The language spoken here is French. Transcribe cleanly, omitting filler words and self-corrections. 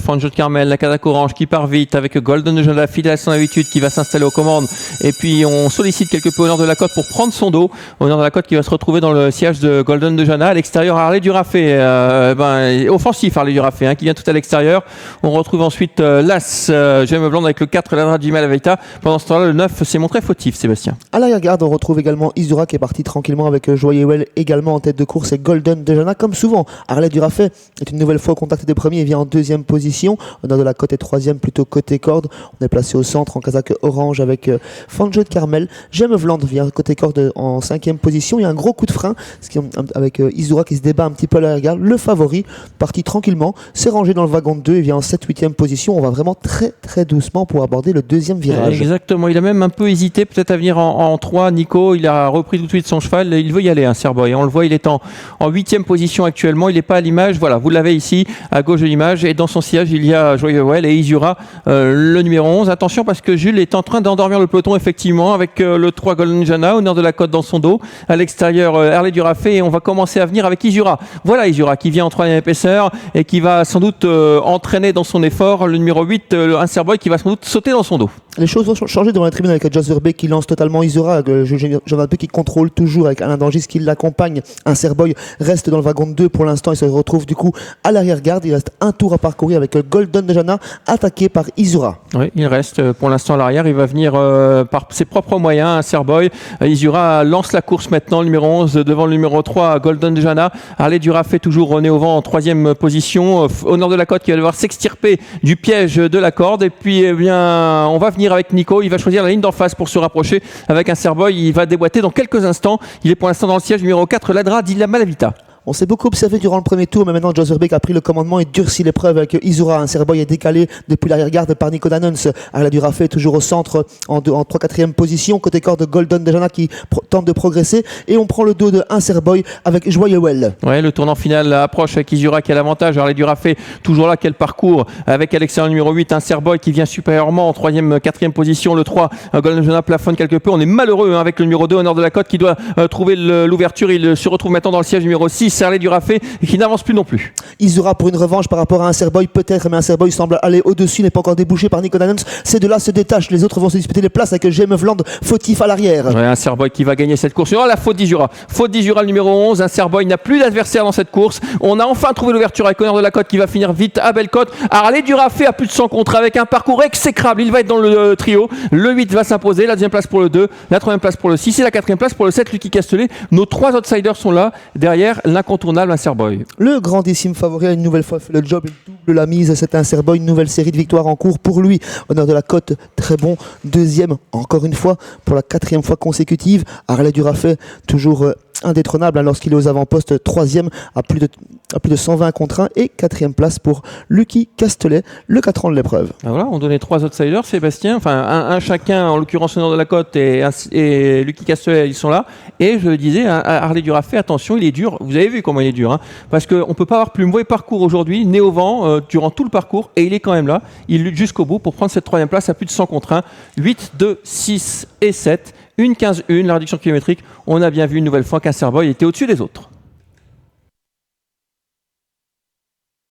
Franjo de Carmel, la Cadac Orange qui part vite avec Golden de Jana, fidèle à son habitude, qui va s'installer aux commandes. Et puis on sollicite quelque peu au nord de la côte pour prendre son dos. Au nord de la côte qui va se retrouver dans le siège de Golden de Jana. À l'extérieur, Harley Durafé, offensif Harley Durafé, qui vient tout à l'extérieur. On retrouve ensuite l'As, Gemme Blonde avec le 4, Ladra Jimel Aveita. Pendant ce temps-là, le 9 s'est montré fautif, Sébastien. À l'arrière-garde, on retrouve également Isura qui est parti tranquillement avec Joyeux également en tête de course et Golden de Jana. Comme souvent, Harley Durafé est une nouvelle fois au contact des premiers et vient en deuxième position. Au nord de la côte est troisième, plutôt côté corde. On est placé au centre en casaque orange avec Franjo de Carmel. Gemme Vland vient côté corde en cinquième position. Il y a un gros coup de frein avec Isura qui se débat un petit peu à l'arrière-garde. Le favori, parti tranquillement, s'est rangé dans le wagon de 2 et vient en 7-8e position. On va vraiment très très doucement pour aborder le deuxième virage. Exactement, il a même un peu hésité peut-être à venir en 3. Nico, il a repris tout de suite son cheval. Il veut y aller, Serboy. On le voit, il est en 8e position actuellement. Il n'est pas à l'image. Voilà, vous l'avez ici à gauche de l'image. Et dans son sillage, il y a Joyeux et Isura, le numéro 11. Attention parce que Jules est en train d'endormir le peloton, effectivement, avec le 3 Golden Jana au nord de la côte dans son dos. À l'extérieur, Harley Durafé. Et on va commencer à venir avec Isura. Voilà Isura qui vient en 3e épaisseur et qui va sans doute entraîner dans son effort le numéro 8, un Serboy qui va sans doute sauter dans son dos. Les choses vont changer devant la tribune avec Jos Verbeek qui lance totalement Isura, Jonathan qui contrôle toujours avec Alain Dangis qui l'accompagne. Un Serboy reste dans le wagon de 2 pour l'instant. Il se retrouve du coup à l'arrière-garde. Il reste un tour à parcourir avec Golden de Jana attaqué par Isura. Oui, il reste pour l'instant à l'arrière. Il va venir par ses propres moyens, un Serboy. Isura lance la course maintenant, le numéro 11 devant le numéro 3, Golden de Jana. Harley Durafé toujours au nez au vent en 3e position. Au nord de la côte qui va devoir s'extirper du piège de la corde. Et puis, eh bien, on va venir avec Nico. Il va choisir la ligne d'en face pour se rapprocher avec un Serboy. Il va déboîter dans quelques instants. Il est pour l'instant dans le siège numéro 4, Ladra Dilla Malavita. On s'est beaucoup observé durant le premier tour, mais maintenant Jos Verbeek a pris le commandement et durcit l'épreuve avec Isura. Un Serboy est décalé depuis l'arrière-garde par Nico Danons. Harley Durafé toujours au centre en 3-4e position. Côté corde, Golden de Jana qui tente de progresser. Et on prend le dos de un Serboy avec Joyeux. Ouais, le tournant final approche avec Isura qui a l'avantage. Harley Durafé toujours là, quel parcours avec à l'extérieur numéro 8, un Serboy qui vient supérieurement en 3e, 4e position. Le 3, Golden de Jana plafonne quelque peu. On est malheureux avec le numéro 2 au nord de la côte qui doit trouver l'ouverture. Il se retrouve maintenant dans le siège numéro 6. Harley Durafé et qui n'avance plus non plus. Isura pour une revanche par rapport à un Serboy peut-être, mais un Serboy semble aller au-dessus, n'est pas encore débouché par Nico Danons. Ces deux-là se détachent, les autres vont se disputer les places avec Gemme Vland fautif à l'arrière. Ouais, un Serboy qui va gagner cette course. Oh, la faute d'Isura. Faute d'Isura, le numéro 11. Un Serboy n'a plus d'adversaire dans cette course. On a enfin trouvé l'ouverture avec Connor de la Côte qui va finir vite à Bellecote. Harley Durafé a plus de 100 contre avec un parcours exécrable. Il va être dans le trio. Le 8 va s'imposer. La 2e place pour le 2. La 3e place pour le 6 et la 4e place pour le 7, Lucky Castellet. Nos 3 outsiders sont là. Derrière, l'incontournable, un Serboy. Le grandissime favori a une nouvelle fois fait le job, il double la mise, c'est un Serboy, une nouvelle série de victoires en cours pour lui. Au nord de la côte, très bon, 2e, encore une fois, pour la 4e fois consécutive. Harley Durafé, toujours indétrônable lorsqu'il est aux avant-postes, 3e à plus de 120 contre 1 et 4e place pour Lucky Castellet, le 4 ans de l'épreuve. Voilà, on donnait 3 outsiders, Sébastien, enfin un chacun, en l'occurrence au nord de la côte et Lucky Castellet, ils sont là. Et je le disais, Harley Durafé, attention, il est dur. Vous avez vu comment il est dur, parce qu'on ne peut pas avoir plus mauvais parcours aujourd'hui, né au vent, durant tout le parcours, et il est quand même là. Il lutte jusqu'au bout pour prendre cette 3e place à plus de 100 contre 1. 8, 2, 6 et 7. 1,15-1, la réduction kilométrique. On a bien vu une nouvelle fois qu'un Serboy était au-dessus des autres.